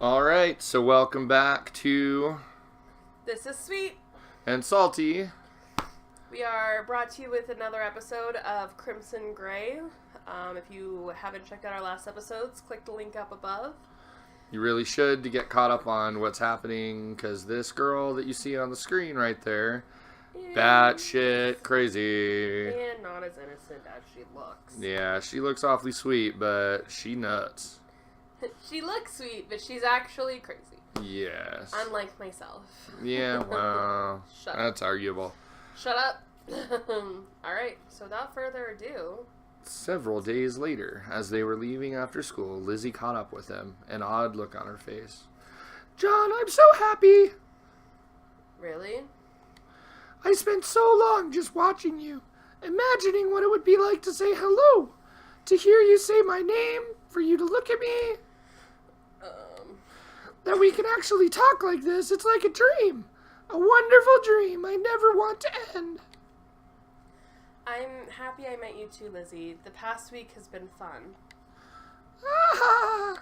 All right, so welcome back to This is Sweet and Salty. We are brought to you with another episode of Crimson Gray. If you haven't checked out our last episodes, click the link up above. You really should to get caught up on what's happening, because this girl that you see on the screen right there, batshit crazy. And not as innocent as she looks. Yeah, she looks awfully sweet, but she nuts. She looks sweet, but she's actually crazy. Yes. Unlike myself. Yeah, well, Shut up. that's arguable. Shut up. Alright, so without further ado... Several days later, as they were leaving after school, Lizzie caught up with him, an odd look on her face. John, I'm so happy. Really? I spent so long just watching you, imagining what it would be like to say hello, to hear you say my name, for you to look at me. That we can actually talk like this, it's like a dream. A wonderful dream I never want to end. I'm happy I met you too, Lizzie. The past week has been fun. Ah!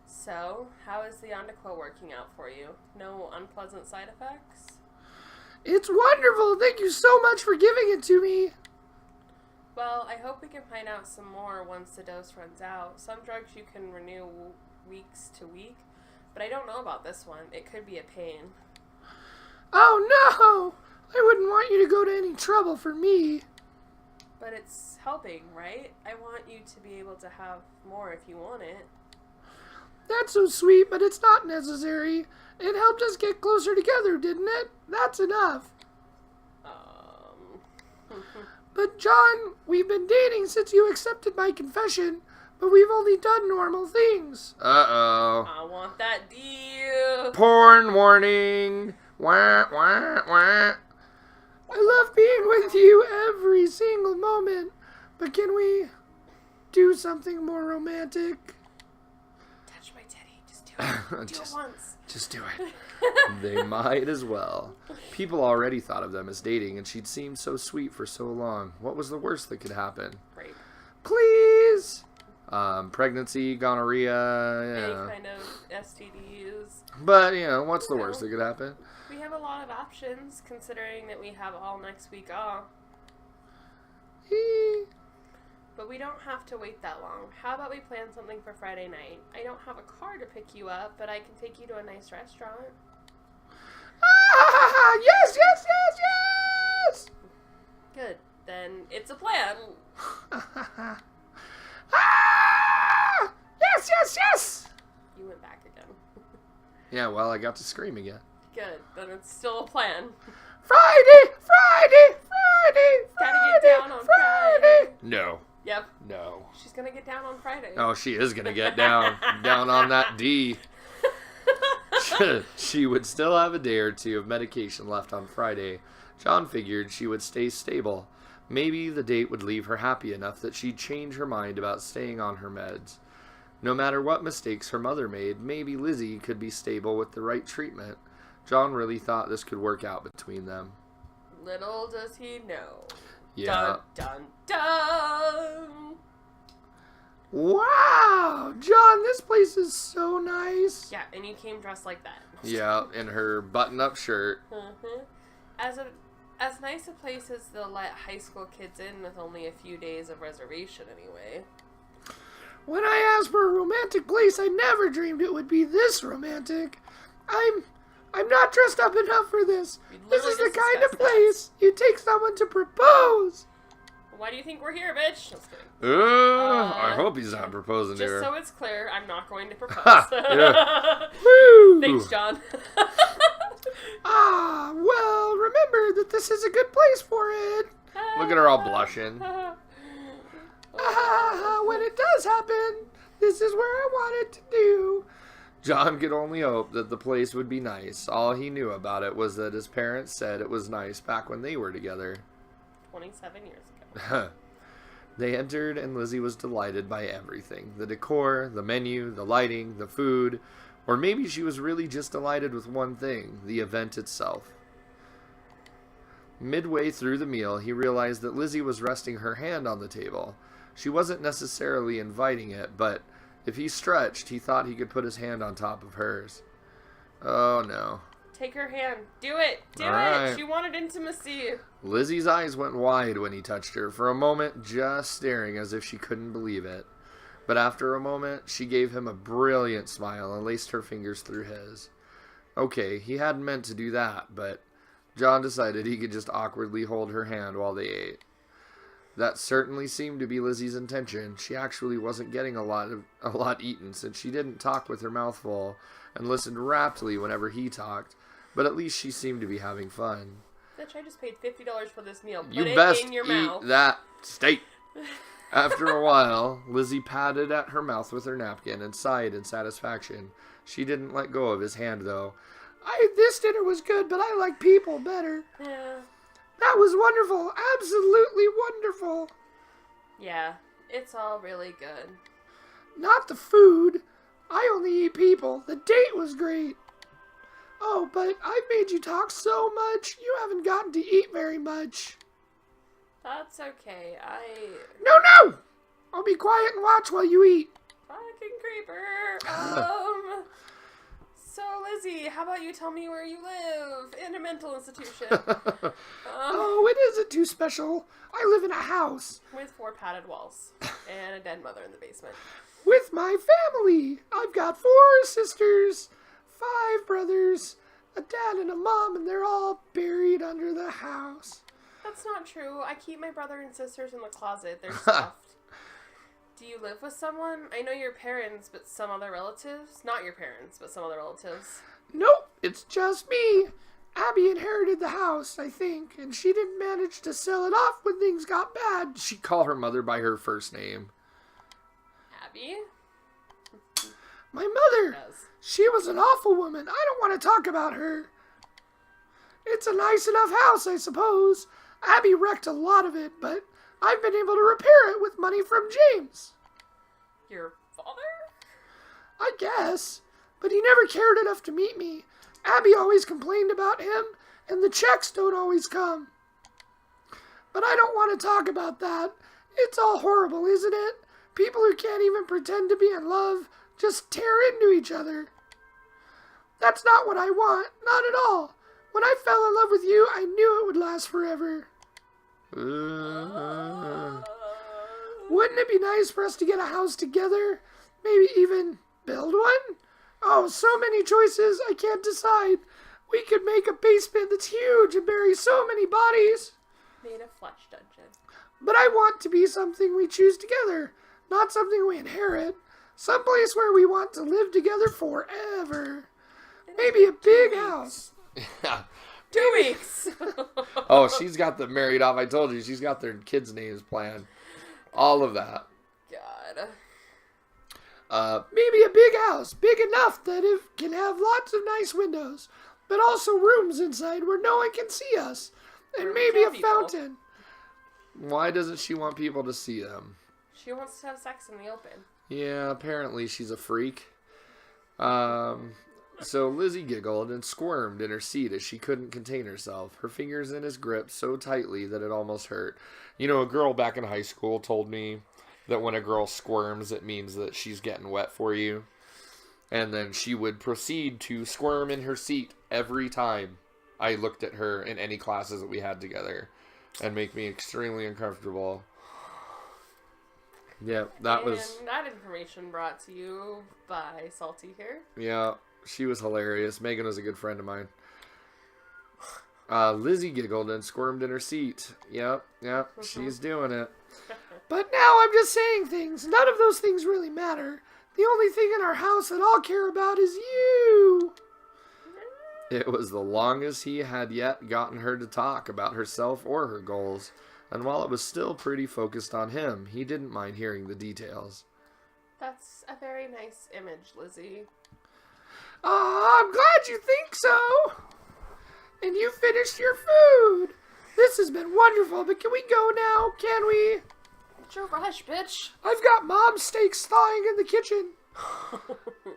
So, how is the Yondequil working out for you? No unpleasant side effects? It's wonderful. Thank you so much for giving it to me. Well, I hope we can find out some more once the dose runs out. Some drugs you can renew weeks to week, but I don't know about this one. It could be a pain. Oh no! I wouldn't want you to go to any trouble for me. But it's helping, right? I want you to be able to have more if you want it. That's so sweet, but it's not necessary. It helped us get closer together, didn't it? That's enough. But John, we've been dating since you accepted my confession, but we've only done normal things. Uh-oh. I want that deal. Porn warning. Wah, wah, wah. I love being with you every single moment, but can we do something more romantic? Touch my teddy. Just do it. Do it once. Just do it. They might as well. People already thought of them as dating, and she'd seemed so sweet for so long. What was the worst that could happen? Right. Please! Pregnancy, gonorrhea, Any kind of STDs. But, what's the worst that could happen? We have a lot of options, considering that we have all next week off. But we don't have to wait that long. How about we plan something for Friday night? I don't have a car to pick you up, but I can take you to a nice restaurant. Ah, yes, yes, yes, yes! Good. Then it's a plan. Ah! Yes, yes, yes! You went back again. Yeah, well, I got to scream again. Good. Then it's still a plan. Friday! Friday! Friday! Gotta get down on Friday. No. Yep. No. She's gonna get down on Friday. Oh, she is gonna get down on that D. She would still have a day or two of medication left on Friday. John figured she would stay stable. Maybe the date would leave her happy enough that she'd change her mind about staying on her meds. No matter what mistakes her mother made, maybe Lizzie could be stable with the right treatment. John really thought this could work out between them. Little does he know. Yeah. Dun, dun, dun. Wow! John, this place is so nice. Yeah, and you came dressed like that. Yeah, in her button-up shirt. As nice a place as they'll let high school kids in with only a few days of reservation anyway. When I asked for a romantic place, I never dreamed it would be this romantic. I'm not dressed up enough for this. This is the kind of place you take someone to propose. Why do you think we're here, bitch? Just kidding. I hope he's not proposing to her. Just so it's clear, I'm not going to propose. Woo! Thanks, John. Well, remember that this is a good place for it. Look at her all blushing. When it does happen, this is where I want it to do. John could only hope that the place would be nice. All he knew about it was that his parents said it was nice back when they were together. 27 years ago. They entered, and Lizzie was delighted by everything. The decor, the menu, the lighting, the food. Or maybe she was really just delighted with one thing, the event itself. Midway through the meal, he realized that Lizzie was resting her hand on the table. She wasn't necessarily inviting it, but If he stretched, he thought he could put his hand on top of hers. Oh, no. Take her hand. Do it. Do All it. right. She wanted intimacy. Lizzie's eyes went wide when he touched her, for a moment just staring as if she couldn't believe it. But after a moment, she gave him a brilliant smile and laced her fingers through his. Okay, he hadn't meant to do that, but John decided he could just awkwardly hold her hand while they ate. That certainly seemed to be Lizzie's intention. She actually wasn't getting a lot eaten, since she didn't talk with her mouth full and listened raptly whenever he talked, but at least she seemed to be having fun. Bitch, I just paid $50 for this meal. Put You it best in your eat mouth. that steak. After a while, Lizzie patted at her mouth with her napkin and sighed in satisfaction. She didn't let go of his hand, though. This dinner was good, but I like people better. Yeah. That was wonderful. Absolutely wonderful. Yeah, it's all really good. Not the food. I only eat people. The date was great. Oh, but I've made you talk so much. You haven't gotten to eat very much. That's okay. No! I'll be quiet and watch while you eat. Fucking creeper. So, Lizzie, how about you tell me where you live? In a mental institution. Oh, it isn't too special. I live in a house. With 4 padded walls. And a dead mother in the basement. With my family. I've got 4 sisters, 5 brothers, a dad and a mom, and they're all buried under the house. That's not true. I keep my brother and sisters in the closet. They're stuffed. Do you live with someone? I know your parents, but some other relatives? Not your parents, but some other relatives. Nope, it's just me. Abby inherited the house, I think, and she didn't manage to sell it off when things got bad. She called her mother by her first name. Abby? My mother. Yes. She was an awful woman. I don't want to talk about her. It's a nice enough house, I suppose. Abby wrecked a lot of it, but I've been able to repair it with money from James. Your father? I guess. But he never cared enough to meet me. Abby always complained about him, and the checks don't always come. But I don't want to talk about that. It's all horrible, isn't it? People who can't even pretend to be in love just tear into each other. That's not what I want. Not at all. When I fell in love with you, I knew it would last forever. Wouldn't it be nice for us to get a house together? Maybe even build one? Oh, so many choices, I can't decide. We could make a basement that's huge and bury so many bodies. Made a flesh dungeon. But I want to be something we choose together, not something we inherit. Someplace where we want to live together forever. Maybe a big house. 2 weeks. Oh, she's got them married off. I told you, she's got their kids' names planned. All of that. God. Maybe a big house. Big enough that it can have lots of nice windows. But also rooms inside where no one can see us. And maybe a fountain. Why doesn't she want people to see them? She wants to have sex in the open. Yeah, apparently she's a freak. So Lizzie giggled and squirmed in her seat as she couldn't contain herself, her fingers in his grip so tightly that it almost hurt. You know, a girl back in high school told me that when a girl squirms, it means that she's getting wet for you. And then she would proceed to squirm in her seat every time I looked at her in any classes that we had together and make me extremely uncomfortable. Yeah, that was... And that information brought to you by Salty here. Yeah, she was hilarious. Megan was a good friend of mine. Lizzie giggled and squirmed in her seat. Yep, she's doing it. But now I'm just saying things. None of those things really matter. The only thing in our house that I'll care about is you. It was the longest he had yet gotten her to talk about herself or her goals. And while it was still pretty focused on him, he didn't mind hearing the details. That's a very nice image, Lizzie. I'm glad you think so. And you finished your food. This has been wonderful, but can we go now? Can we? What's your rush, bitch? I've got mom's steaks thawing in the kitchen.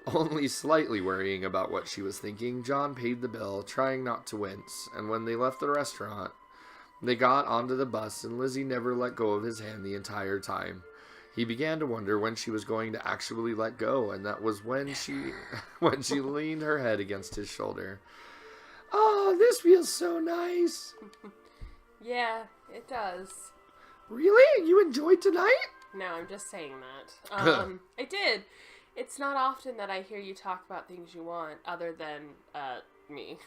Only slightly worrying about what she was thinking, John paid the bill, trying not to wince, and when they left the restaurant, they got onto the bus, and Lizzie never let go of his hand the entire time. He began to wonder when she was going to actually let go, and that was when she leaned her head against his shoulder. Oh, this feels so nice. Yeah, it does. Really? You enjoyed tonight? No, I'm just saying that. I did. It's not often that I hear you talk about things you want, other than, me.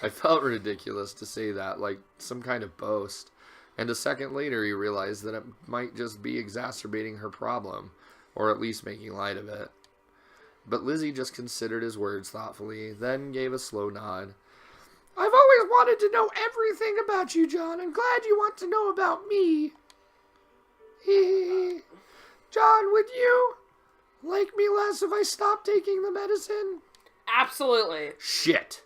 I felt ridiculous to say that, like some kind of boast. And a second later, he realized that it might just be exacerbating her problem, or at least making light of it. But Lizzie just considered his words thoughtfully, then gave a slow nod. I've always wanted to know everything about you, John. I'm glad you want to know about me. John, would you like me less if I stopped taking the medicine? Absolutely. Shit.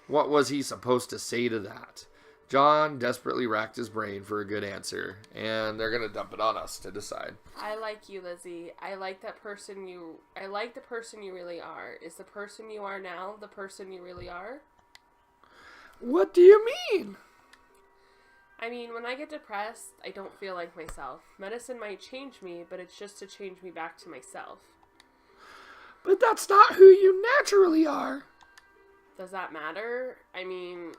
What was he supposed to say to that? John desperately racked his brain for a good answer, and they're gonna dump it on us to decide. I like you, Lizzie. I like the person you really are. Is the person you are now the person you really are? What do you mean? I mean, when I get depressed, I don't feel like myself. Medicine might change me, but it's just to change me back to myself. But that's not who you naturally are. Does that matter? I mean,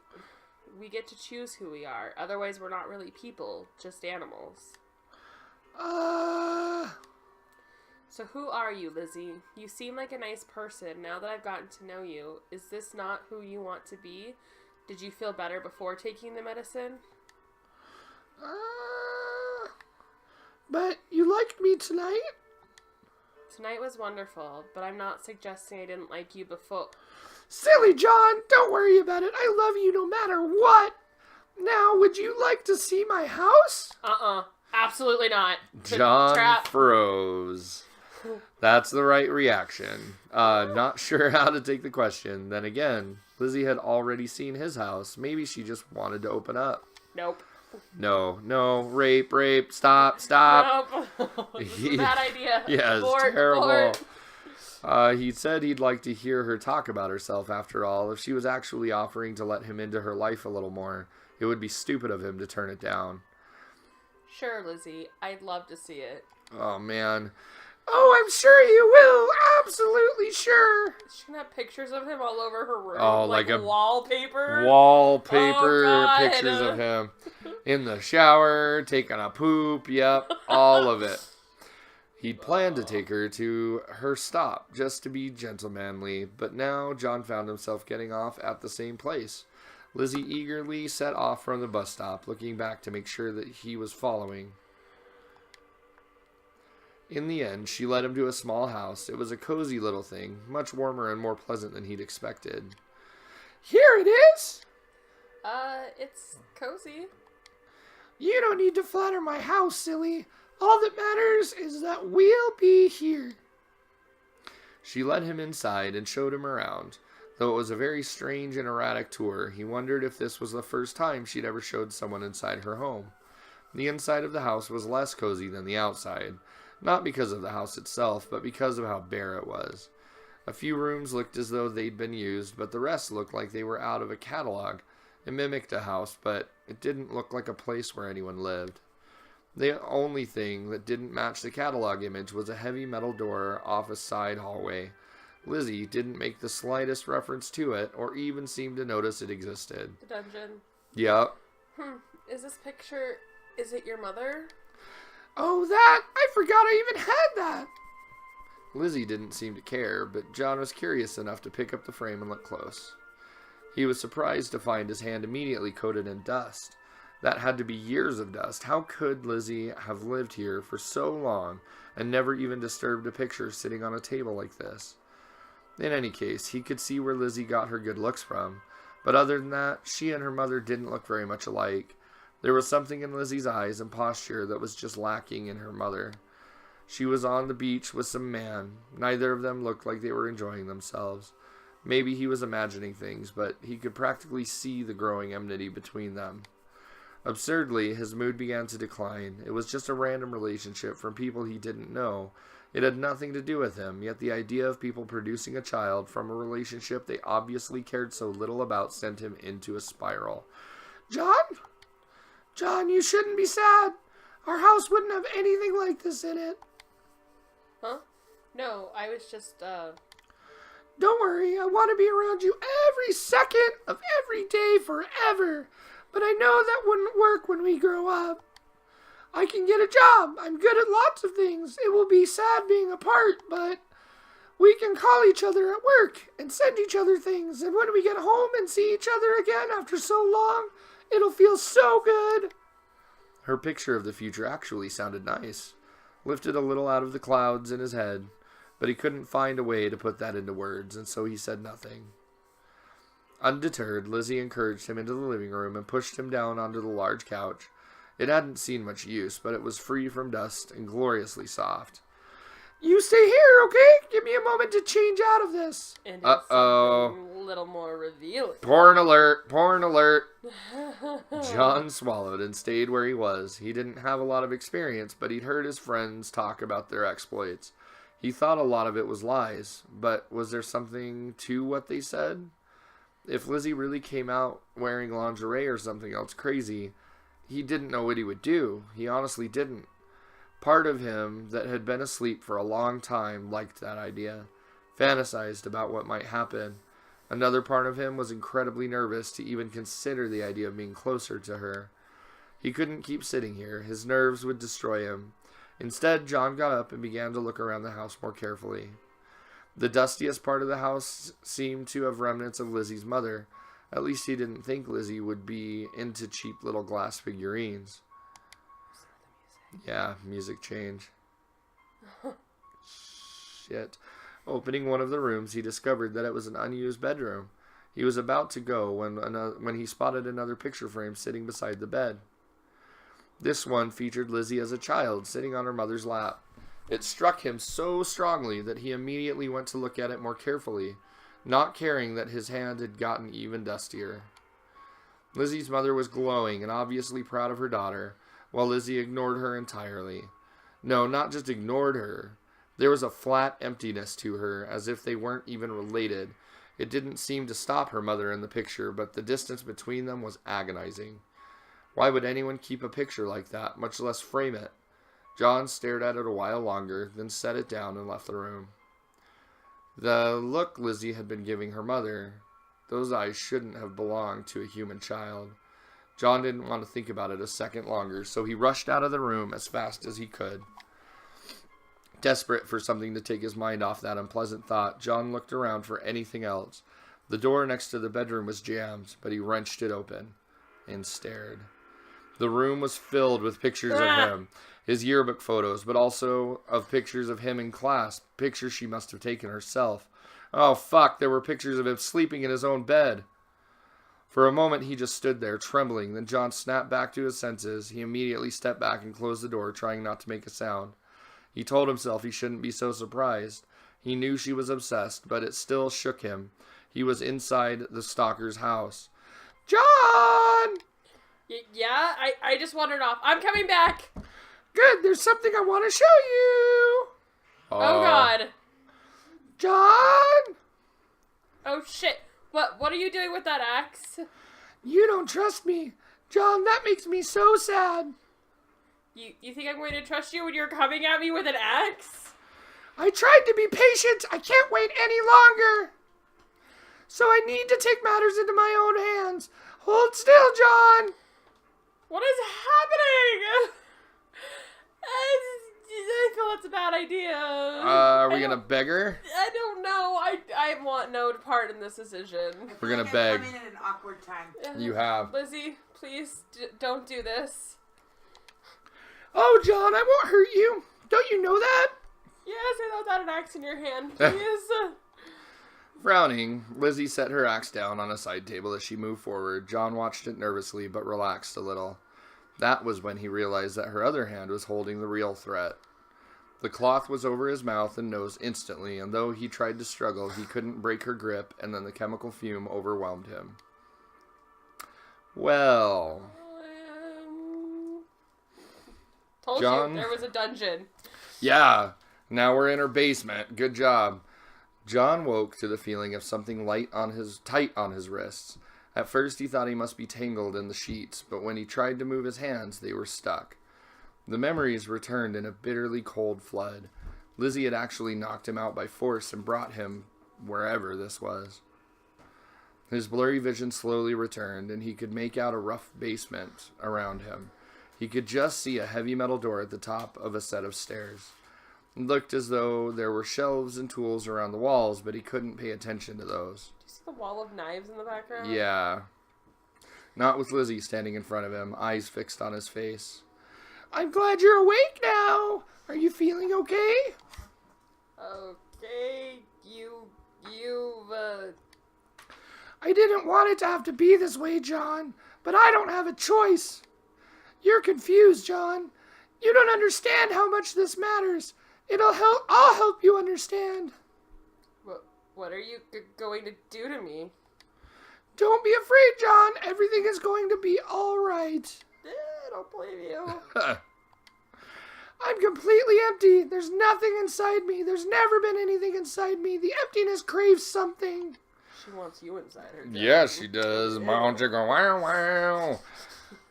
we get to choose who we are. Otherwise, we're not really people, just animals. So who are you, Lizzie? You seem like a nice person. Now that I've gotten to know you, is this not who you want to be? Did you feel better before taking the medicine? But you liked me tonight? Tonight was wonderful, but I'm not suggesting I didn't like you before. Silly John, don't worry about it. I love you no matter what. Now, would you like to see my house? Absolutely not. John froze. That's the right reaction. Not sure how to take the question. Then again, Lizzie had already seen his house. Maybe she just wanted to open up. Nope. No. Rape. Stop. Nope. Bad idea. Yes, terrible. He said he'd like to hear her talk about herself after all. If she was actually offering to let him into her life a little more, it would be stupid of him to turn it down. Sure, Lizzie. I'd love to see it. Oh, man. Oh, I'm sure you will. Absolutely sure. She's gonna have pictures of him all over her room. Oh, like a wallpaper. Pictures of him in the shower, taking a poop. Yep, all of it. He'd planned to take her to her stop just to be gentlemanly, but now John found himself getting off at the same place. Lizzie eagerly set off from the bus stop, looking back to make sure that he was following. In the end, she led him to a small house. It was a cozy little thing, much warmer and more pleasant than he'd expected. Here it is! It's cozy. You don't need to flatter my house, silly. All that matters is that we'll be here. She led him inside and showed him around. Though it was a very strange and erratic tour, he wondered if this was the first time she'd ever showed someone inside her home. The inside of the house was less cozy than the outside. Not because of the house itself, but because of how bare it was. A few rooms looked as though they'd been used, but the rest looked like they were out of a catalog. It mimicked a house, but it didn't look like a place where anyone lived. The only thing that didn't match the catalog image was a heavy metal door off a side hallway. Lizzie didn't make the slightest reference to it, or even seem to notice it existed. The dungeon. Yep. Is it your mother? Oh, that! I forgot I even had that! Lizzie didn't seem to care, but John was curious enough to pick up the frame and look close. He was surprised to find his hand immediately coated in dust. That had to be years of dust. How could Lizzie have lived here for so long and never even disturbed a picture sitting on a table like this? In any case, he could see where Lizzie got her good looks from. But other than that, she and her mother didn't look very much alike. There was something in Lizzie's eyes and posture that was just lacking in her mother. She was on the beach with some man. Neither of them looked like they were enjoying themselves. Maybe he was imagining things, but he could practically see the growing enmity between them. Absurdly, his mood began to decline. It was just a random relationship from people he didn't know. It had nothing to do with him, yet the idea of people producing a child from a relationship they obviously cared so little about sent him into a spiral. John, you shouldn't be sad. Our house wouldn't have anything like this in it. Huh? No, I was just, Don't worry, I want to be around you every second of every day forever. But I know that wouldn't work when we grow up. I can get a job. I'm good at lots of things. It will be sad being apart, but we can call each other at work and send each other things. And when we get home and see each other again after so long, it'll feel so good. Her picture of the future actually sounded nice. Lifted a little out of the clouds in his head, but he couldn't find a way to put that into words, and so he said nothing. Undeterred, Lizzie encouraged him into the living room and pushed him down onto the large couch. It hadn't seen much use, but it was free from dust and gloriously soft. You stay here, okay? Give me a moment to change out of this. and it's something a little more revealing. Porn alert! Porn alert! John swallowed and stayed where he was. He didn't have a lot of experience, but he'd heard his friends talk about their exploits. He thought a lot of it was lies, but was there something to what they said? If Lizzie really came out wearing lingerie or something else crazy, he didn't know what he would do. He honestly didn't. Part of him that had been asleep for a long time liked that idea, fantasized about what might happen. Another part of him was incredibly nervous to even consider the idea of being closer to her. He couldn't keep sitting here. His nerves would destroy him. Instead, John got up and began to look around the house more carefully. The dustiest part of the house seemed to have remnants of Lizzie's mother. At least he didn't think Lizzie would be into cheap little glass figurines. Yeah, music change. Shit. Opening one of the rooms, he discovered that it was an unused bedroom. He was about to go when he spotted another picture frame sitting beside the bed. This one featured Lizzie as a child, sitting on her mother's lap. It struck him so strongly that he immediately went to look at it more carefully, not caring that his hand had gotten even dustier. Lizzie's mother was glowing and obviously proud of her daughter, while Lizzie ignored her entirely. No, not just ignored her. There was a flat emptiness to her, as if they weren't even related. It didn't seem to stop her mother in the picture, but the distance between them was agonizing. Why would anyone keep a picture like that, much less frame it? John stared at it a while longer, then set it down and left the room. The look Lizzie had been giving her mother, those eyes shouldn't have belonged to a human child. John didn't want to think about it a second longer, so he rushed out of the room as fast as he could. Desperate for something to take his mind off that unpleasant thought, John looked around for anything else. The door next to the bedroom was jammed, but he wrenched it open and stared. The room was filled with pictures of him, his yearbook photos, but also of pictures of him in class, pictures she must have taken herself. Oh, fuck, there were pictures of him sleeping in his own bed. For a moment, he just stood there, trembling. Then John snapped back to his senses. He immediately stepped back and closed the door, trying not to make a sound. He told himself he shouldn't be so surprised. He knew she was obsessed, but it still shook him. He was inside the stalker's house. John! Yeah, I just wandered off. I'm coming back! Good, there's something I want to show you! Oh, God. John! Oh, shit. What are you doing with that axe? You don't trust me. John, that makes me so sad. You think I'm going to trust you when you're coming at me with an axe? I tried to be patient. I can't wait any longer. So I need to take matters into my own hands. Hold still, John. What is happening? I feel that's a bad idea. Are we going to beg her? I don't know. I want no part in this decision. We're going to beg. I'm in at an awkward time. You have. Lizzie, please don't do this. Oh, John, I won't hurt you. Don't you know that? Yes, I know that an axe in your hand, please. Frowning, Lizzie set her axe down on a side table as she moved forward. John watched it nervously, but relaxed a little. That was when he realized that her other hand was holding the real threat. The cloth was over his mouth and nose instantly, and though he tried to struggle, he couldn't break her grip, and then the chemical fume overwhelmed him. Well... Told John? you there was a dungeon. Yeah, now we're in her basement. Good job. John woke to the feeling of something tight on his wrists. At first he thought he must be tangled in the sheets, but when he tried to move his hands, they were stuck. The memories returned in a bitterly cold flood. Lizzie had actually knocked him out by force and brought him wherever this was. His blurry vision slowly returned, and he could make out a rough basement around him. He could just see a heavy metal door at the top of a set of stairs. It looked as though there were shelves and tools around the walls, but he couldn't pay attention to those. Do you see the wall of knives in the background? Yeah. Not with Lizzie standing in front of him, eyes fixed on his face. I'm glad you're awake now. Are you feeling okay? Okay, you've, I didn't want it to have to be this way, John, but I don't have a choice. You're confused, John. You don't understand how much this matters. I'll help you understand. What are you going to do to me? Don't be afraid, John. Everything is going to be all right. I don't believe you. I'm completely empty. There's nothing inside me. There's never been anything inside me. The emptiness craves something. She wants you inside her. Yeah, she does. Wow, wow.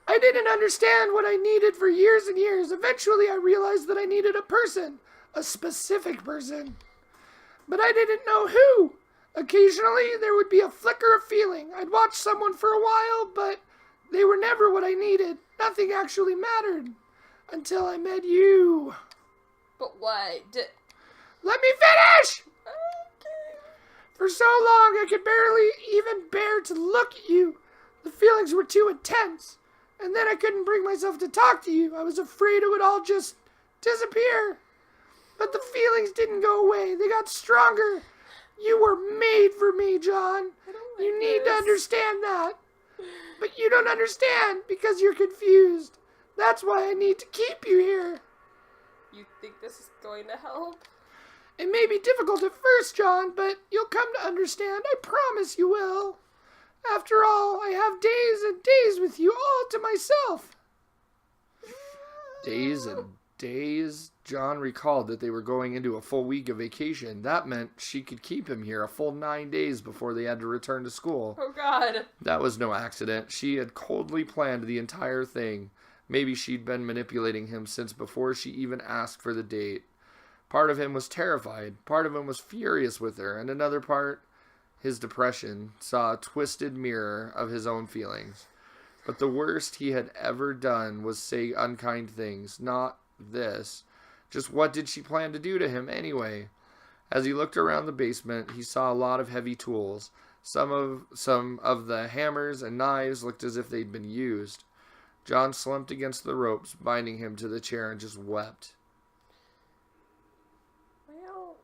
I didn't understand what I needed for years and years. Eventually, I realized that I needed a person. A specific person. But I didn't know who. Occasionally, there would be a flicker of feeling. I'd watch someone for a while, but they were never what I needed. Nothing actually mattered. Until I met you. But what? Let me finish! Okay. For so long, I could barely even bear to look at you. The feelings were too intense. And then I couldn't bring myself to talk to you. I was afraid it would all just disappear. But the feelings didn't go away. They got stronger. You were made for me, John. You need to understand that. But you don't understand because you're confused. That's why I need to keep you here. You think this is going to help? It may be difficult at first, John, but you'll come to understand. I promise you will. After all, I have days and days with you all to myself. Days and days? John recalled that they were going into a full week of vacation. That meant she could keep him here a full 9 days before they had to return to school. Oh, God. That was no accident. She had coldly planned the entire thing. Maybe she'd been manipulating him since before she even asked for the date. Part of him was terrified. Part of him was furious with her. And another part, his depression, saw a twisted mirror of his own feelings. But the worst he had ever done was say unkind things. Not this. Just what did she plan to do to him anyway? As he looked around the basement, he saw a lot of heavy tools. Some of the hammers and knives looked as if they'd been used. John slumped against the ropes, binding him to the chair, and just wept. Well,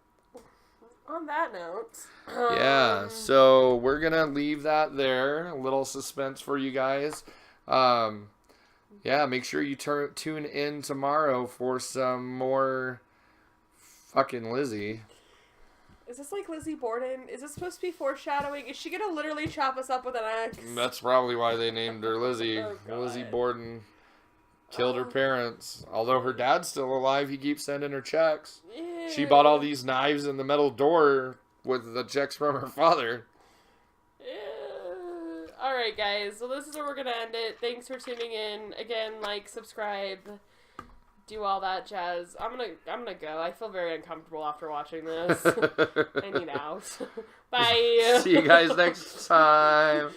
on that note... Yeah, so we're going to leave that there. A little suspense for you guys. Yeah, make sure you tune in tomorrow for some more fucking Lizzie. Is this like Lizzie Borden? Is this supposed to be foreshadowing? Is she going to literally chop us up with an axe? That's probably why they named her Lizzie. Oh, Lizzie Borden killed her parents. Although her dad's still alive, he keeps sending her checks. Ew. She bought all these knives and the metal door with the checks from her father. Alright, guys. So this is where we're going to end it. Thanks for tuning in. Again, like, subscribe, do all that jazz. I'm gonna go. I feel very uncomfortable after watching this. I need out. Bye. See you guys next time.